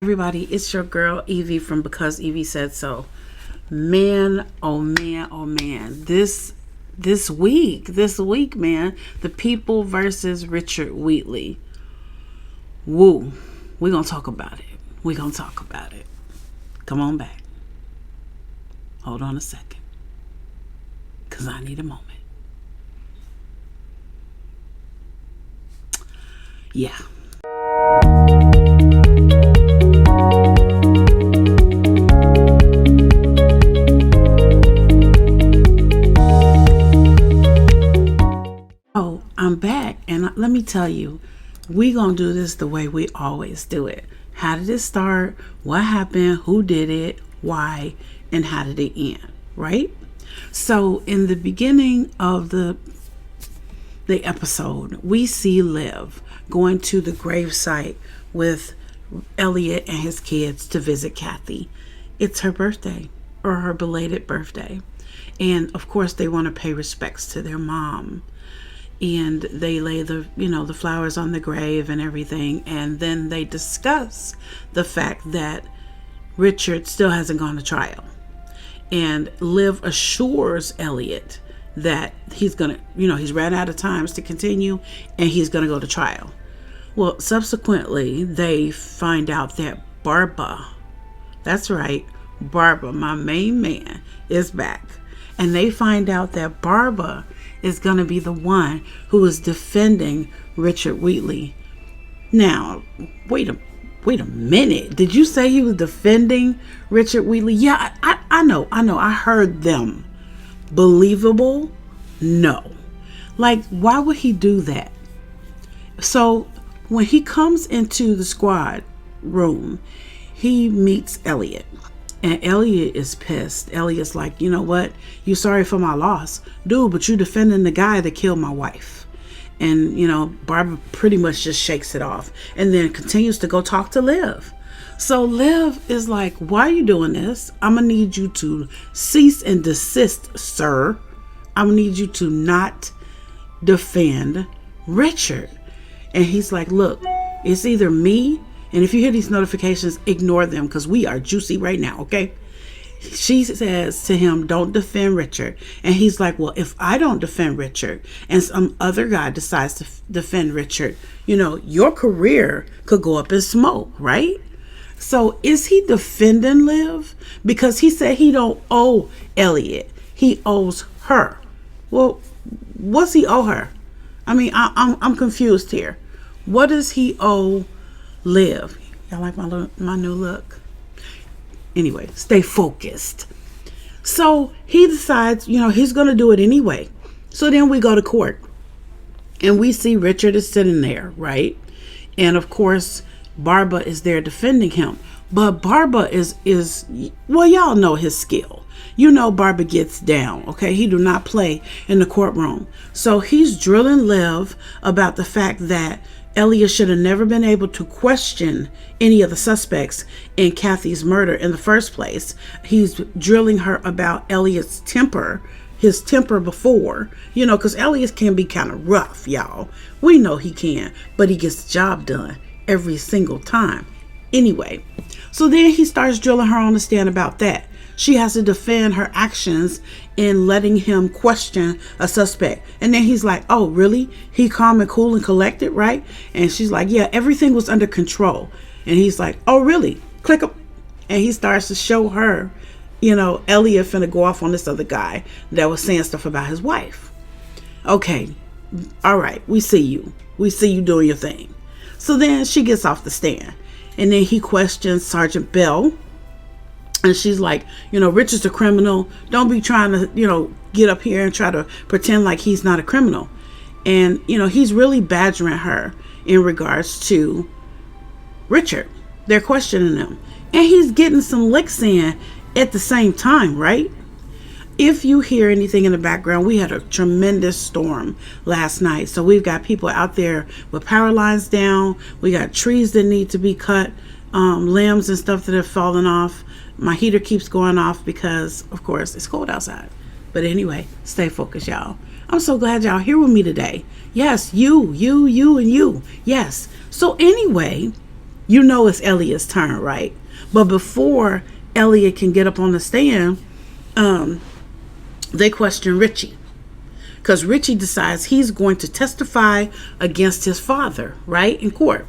Everybody, it's your girl Evie from Because Evie Said So. Man, oh man, oh man. This week, man, the people versus Richard Wheatley. Woo. We're gonna talk about it. Come on back. Hold on a second. Cause I need a moment. Yeah. I'm back, and let me tell you, we gonna do this the way we always do it. How did it start? What happened? Who did it? Why? And how did it end? Right? So in the beginning of the episode, we see Liv going to the gravesite with Elliott and his kids to visit Kathy. It's her birthday, or her belated birthday, and of course they want to pay respects to their mom. And they lay the flowers on the grave and everything. And then they discuss the fact that Richard still hasn't gone to trial. And Liv assures Elliott that he's going to, he's ran out of times to continue and he's going to go to trial. Well, subsequently, they find out that Barba, that's right, Barba, my main man, is back. And they find out that Barba is going to be the one who is defending Richard Wheatley. Now, wait a minute. Did you say he was defending Richard Wheatley? Yeah, I know. I heard them. Believable? No. Like, why would he do that? So, when he comes into the squad room, he meets Elliott. And Elliott is pissed. Elliott's like, you know what? You sorry for my loss. Dude, but you defending the guy that killed my wife. And, Barbara pretty much just shakes it off and then continues to go talk to Liv. So Liv is like, why are you doing this? I'm going to need you to cease and desist, sir. I'm going to need you to not defend Richard. And he's like, look, it's either me. And if you hear these notifications, ignore them because we are juicy right now, okay? She says to him, don't defend Richard. And he's like, well, if I don't defend Richard and some other guy decides to defend Richard, your career could go up in smoke, right? So is he defending Liv? Because he said he don't owe Elliott. He owes her. Well, what's he owe her? I mean, I'm confused here. What does he owe Liv? Y'all like my new look? Anyway, stay focused. So he decides, he's going to do it anyway. So then we go to court and we see Richard is sitting there, right? And of course, Barba is there defending him. But Barba is well, y'all know his skill. Barba gets down, okay? He do not play in the courtroom. So he's drilling Liv about the fact that Elliott should have never been able to question any of the suspects in Kathy's murder in the first place. He's drilling her about Elliott's temper, his temper before, because Elliott can be kind of rough, y'all. We know he can, but he gets the job done every single time. Anyway, so then he starts drilling her on the stand about that. She has to defend her actions in letting him question a suspect. And then he's like, oh, really? He calm and cool and collected, right? And she's like, yeah, everything was under control. And he's like, oh, really? Click up. And he starts to show her, Elliott finna go off on this other guy that was saying stuff about his wife. Okay. All right. We see you. We see you doing your thing. So then she gets off the stand. And then he questions Sergeant Bell. And she's like, Richard's a criminal. Don't be trying to, get up here and try to pretend like he's not a criminal. And, he's really badgering her in regards to Richard. They're questioning him. And he's getting some licks in at the same time, right? If you hear anything in the background, we had a tremendous storm last night. So we've got people out there with power lines down. We got trees that need to be cut, limbs and stuff that have fallen off. My heater keeps going off because, of course, it's cold outside. But anyway, stay focused, y'all. I'm so glad y'all here with me today. Yes, you, and you. Yes. So anyway, You know it's Elliott's turn, right? But before Elliott can get up on the stand, they question Ritchie. Because Ritchie decides he's going to testify against his father, right, in court.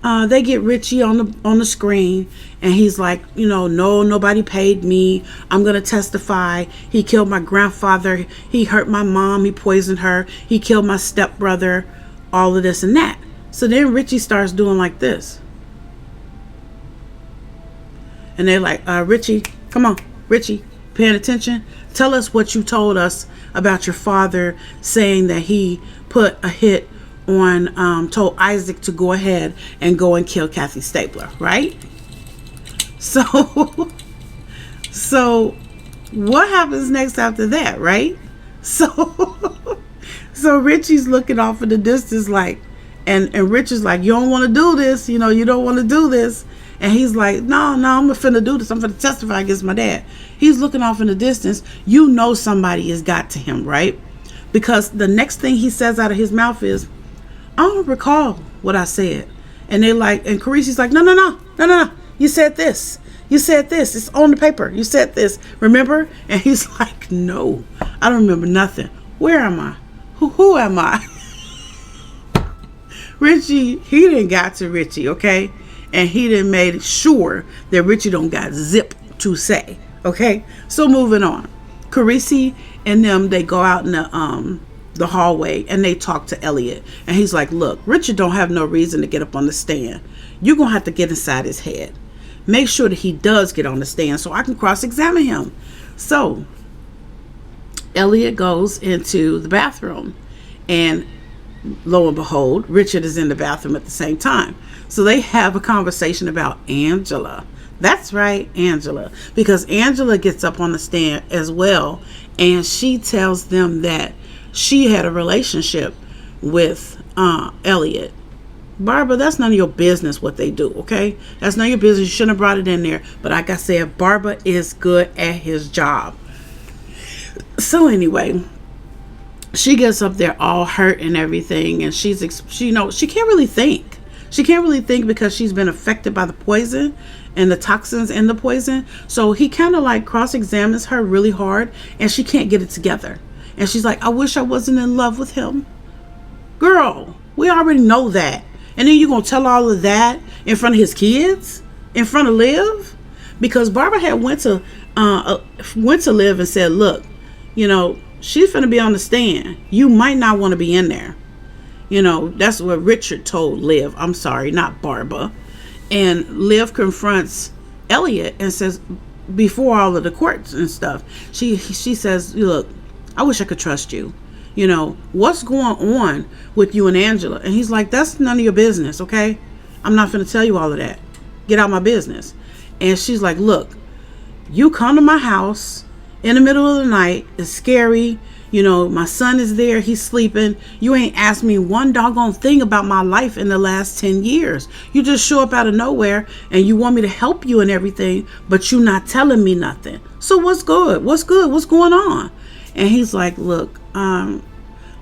They get Ritchie on the screen, and he's like, no, nobody paid me. I'm going to testify. He killed my grandfather. He hurt my mom. He poisoned her. He killed my stepbrother. All of this and that. So then Ritchie starts doing like this. And they're like, Ritchie, come on, Ritchie, paying attention? Tell us what you told us about your father saying that he put a hit on, told Isaac to go ahead and go and kill Kathy Stapler, right? So what happens next after that, right? So Richie's looking off in the distance like, and Richie's like, you don't want to do this, you don't want to do this. And he's like, no, I'm finna do this. I'm finna testify against my dad. He's looking off in the distance. Somebody has got to him, right? Because the next thing he says out of his mouth is, I don't recall what I said. And they're like, and Carisi's like, no. You said this. It's on the paper. You said this. Remember? And he's like, no, I don't remember nothing. Where am I? Who am I? Ritchie, he didn't got to Ritchie, okay? And he done made sure that Ritchie don't got zip to say. Okay? So moving on. Carisi and them, they go out in the hallway and they talk to Elliott. And he's like, look, Richard don't have no reason to get up on the stand. You're going to have to get inside his head. Make sure that he does get on the stand so I can cross-examine him. So Elliott goes into the bathroom, and lo and behold, Richard is in the bathroom at the same time. So they have a conversation about Angela. That's right, Angela. Because Angela gets up on the stand as well, and she tells them that she had a relationship with Elliott. Barba, that's none of your business what they do, okay? That's none of your business. You shouldn't have brought it in there. But like I said, Barba is good at his job. So anyway, she gets up there all hurt and everything, and she can't really think. She can't really think because she's been affected by the poison and the toxins in the poison. So he kind of like cross-examines her really hard, and she can't get it together. And she's like, I wish I wasn't in love with him. Girl, we already know that. And then you're going to tell all of that in front of his kids? In front of Liv? Because Barba had went to Liv and said, look, she's finna be on the stand. You might not want to be in there. That's what Richard told Liv. I'm sorry, not Barba. And Liv confronts Elliott and says, before all of the courts and stuff, she says, look, I wish I could trust you. What's going on with you and Angela? And he's like, that's none of your business, okay? I'm not finna tell you all of that. Get out my business. And she's like, look, you come to my house in the middle of the night. It's scary. My son is there. He's sleeping. You ain't asked me one doggone thing about my life in the last 10 years. You just show up out of nowhere and you want me to help you and everything, but you not telling me nothing. So what's good? What's good? What's going on? And he's like, look,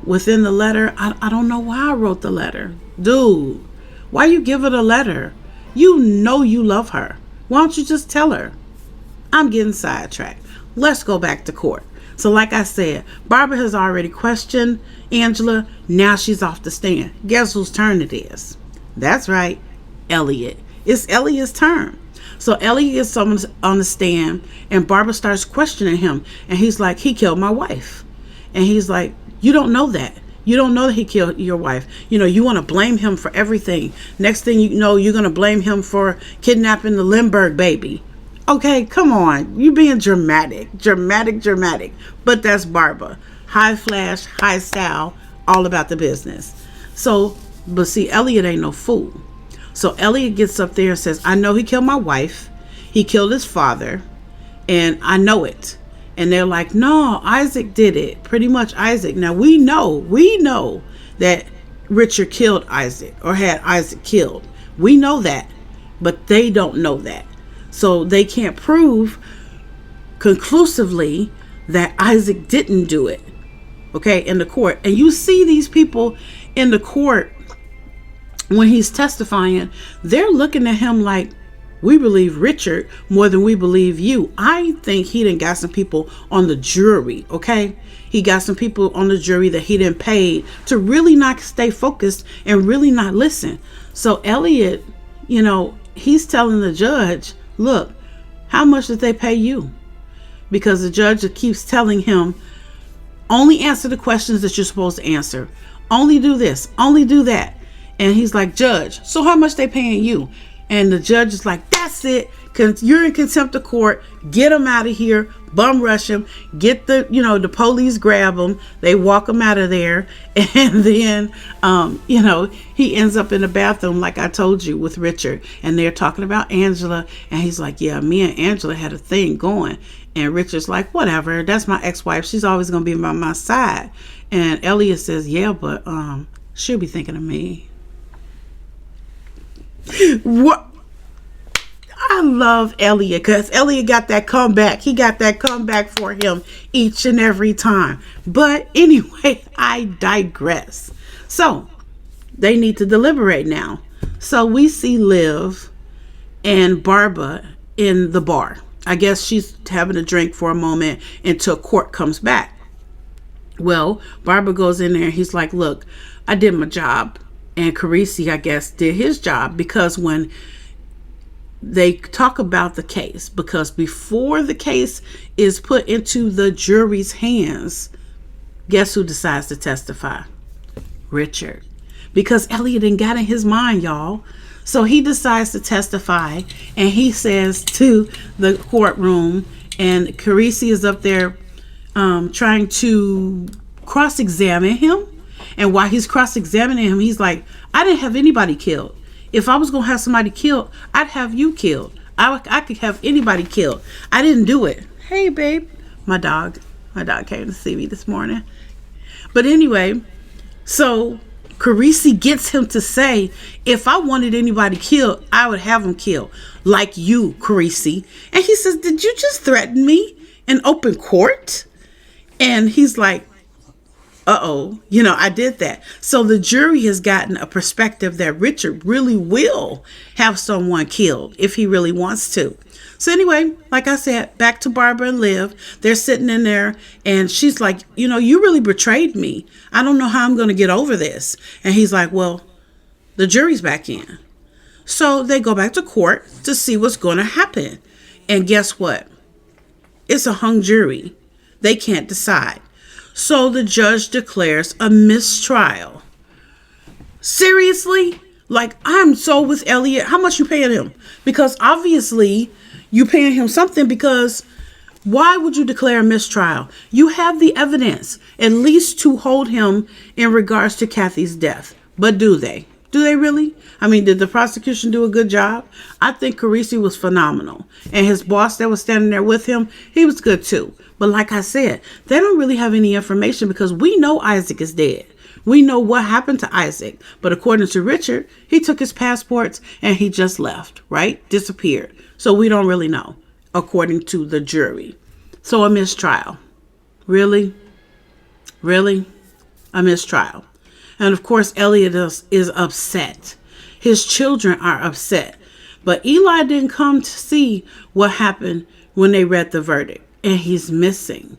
within the letter, I don't know why I wrote the letter. Dude, why you give her the letter? You know you love her. Why don't you just tell her? I'm getting sidetracked. Let's go back to court. So like I said, Barba has already questioned Angela. Now she's off the stand. Guess whose turn it is? That's right, Elliott. It's Elliott's turn. So Elliott gets someone on the stand, and Barba starts questioning him. And he's like, he killed my wife. And he's like, you don't know that. You don't know that he killed your wife. You want to blame him for everything. Next thing you know, you're going to blame him for kidnapping the Lindbergh baby. Okay, come on. You being dramatic. But that's Barba. High flash, high style, all about the business. So, but see, Elliott ain't no fool. So Elliott gets up there and says, I know he killed my wife. He killed his father. And I know it. And they're like, no, Isaac did it. Pretty much Isaac. Now we know that Richard killed Isaac or had Isaac killed. We know that. But they don't know that. So they can't prove conclusively that Isaac didn't do it, okay, in the court. And you see these people in the court when he's testifying, they're looking at him like, we believe Richard more than we believe you. I think he done got some people on the jury, okay? He got some people on the jury that he didn't pay to really not stay focused and really not listen. So Elliott, he's telling the judge, look, how much did they pay you? Because the judge keeps telling him, only answer the questions that you're supposed to answer. Only do this, only do that. And he's like, Judge, so how much they paying you? And the judge is like, that's it. You're in contempt of court. Get him out of here. Bum rush him. Get the police grab him. They walk him out of there. And then, he ends up in the bathroom, like I told you, with Richard. And they're talking about Angela. And he's like, yeah, me and Angela had a thing going. And Richard's like, whatever. That's my ex-wife. She's always going to be by my side. And Elliott says, yeah, but she'll be thinking of me. What? I love Elliott because Elliott got that comeback. He got that comeback for him each and every time. But anyway, I digress. So they need to deliberate now. So we see Liv and Barba in the bar. I guess she's having a drink for a moment until court comes back. Well, Barba goes in there and he's like, look, I did my job. And Carisi, I guess, did his job, because when they talk about the case, because before the case is put into the jury's hands, guess who decides to testify? Richard. Because Elliott didn't got in his mind, y'all. So he decides to testify, and he says to the courtroom, and Carisi is up there trying to cross-examine him. And while he's cross-examining him, he's like, I didn't have anybody killed. If I was going to have somebody killed, I'd have you killed. I could have anybody killed. I didn't do it. Hey, babe. My dog came to see me this morning. But anyway, so Carisi gets him to say, if I wanted anybody killed, I would have them killed. Like you, Carisi. And he says, did you just threaten me in open court? And he's like, I did that. So the jury has gotten a perspective that Richard really will have someone killed if he really wants to. So anyway, like I said, back to Barba and Liv. They're sitting in there and she's like, you really betrayed me. I don't know how I'm going to get over this. And he's like, well, the jury's back in. So they go back to court to see what's going to happen. And guess what? It's a hung jury. They can't decide. So the judge declares a mistrial. Seriously? Like, I'm so with Elliott. How much you paying him? Because obviously you paying him something, because why would you declare a mistrial? You have the evidence, at least to hold him in regards to Kathy's death. But do they? Do they really? I mean, did the prosecution do a good job? I think Carisi was phenomenal. And his boss that was standing there with him, he was good too. But like I said, they don't really have any information, because we know Isaac is dead. We know what happened to Isaac. But according to Richard, he took his passports and he just left, right? Disappeared. So we don't really know, according to the jury. So a mistrial. Really? Really? A mistrial. And of course, Elliott is upset. His children are upset. But Eli didn't come to see what happened when they read the verdict. And he's missing.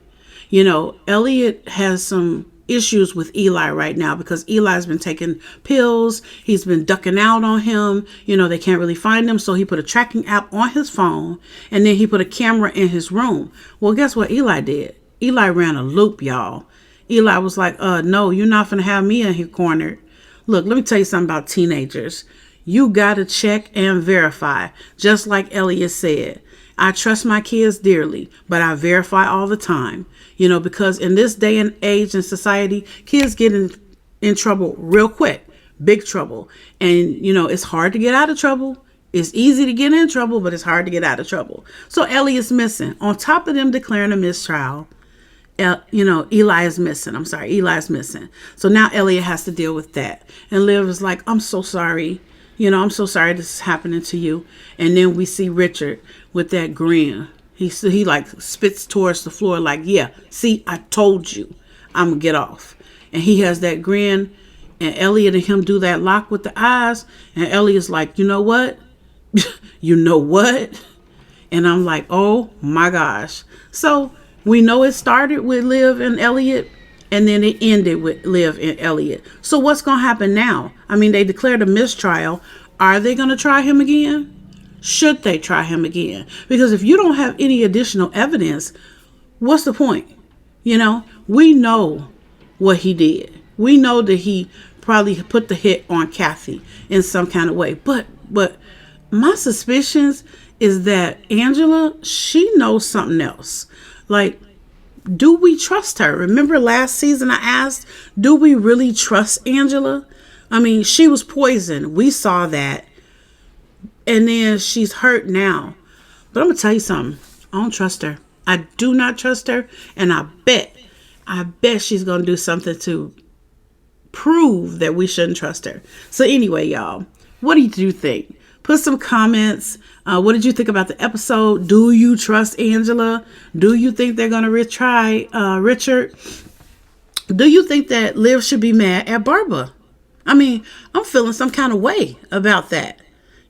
Elliott has some issues with Eli right now, because Eli's been taking pills. He's been ducking out on him. They can't really find him. So he put a tracking app on his phone. And then he put a camera in his room. Well, guess what Eli did? Eli ran a loop, y'all. Eli was like, no, you're not going to have me in here cornered. Look, let me tell you something about teenagers. You got to check and verify. Just like Elliott said, I trust my kids dearly, but I verify all the time, because in this day and age in society, kids get in trouble real quick, big trouble. And, it's hard to get out of trouble. It's easy to get in trouble, but it's hard to get out of trouble. So Elliott's missing. On top of them declaring a mistrial, Eli is missing. Eli's missing. So now Elliott has to deal with that. And Liv is like, I'm so sorry. I'm so sorry this is happening to you. And then we see Richard with that grin. He like spits towards the floor like, yeah, see, I told you I'm going to get off. And he has that grin. and Elliott and him do that lock with the eyes, and Elliott's like, you know what? You know what? And I'm like, oh my gosh. So we know it started with Liv and Elliott, and then it ended with Liv and Elliott. So what's going to happen now? I mean, they declared a mistrial. Are they going to try him again? Should they try him again? Because if you don't have any additional evidence, what's the point? You know, we know what he did. We know that he probably put the hit on Kathy in some kind of way. But my suspicions is that Angela, she knows something else. Like, do we trust her? Remember last season I asked, do we really trust Angela? I mean, she was poisoned. We saw that. And then she's hurt now. But I'm going to tell you something. I don't trust her. I do not trust her. And I bet she's going to do something to prove that we shouldn't trust her. So anyway, y'all, what did you think? Put some comments. What did you think about the episode? Do you trust Angela? Do you think they're going to retry Richard? Do you think that Liv should be mad at Barba? I mean, I'm feeling some kind of way about that.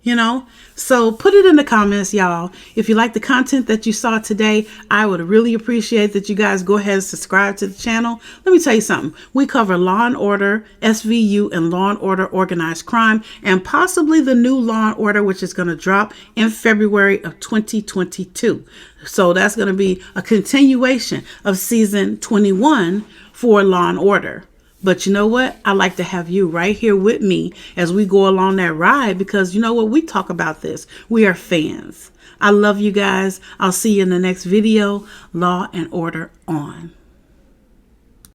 You know, so put it in the comments, y'all. If you like the content that you saw today, I would really appreciate that you guys go ahead and subscribe to the channel. Let me tell you something. We cover Law and Order SVU and Law and Order Organized Crime, and possibly the new Law and Order, which is going to drop in February of 2022. So that's going to be a continuation of season 21 for Law and Order. But you know what? I like to have you right here with me as we go along that ride, because you know what? We talk about this. We are fans. I love you guys. I'll see you in the next video. Law and Order on.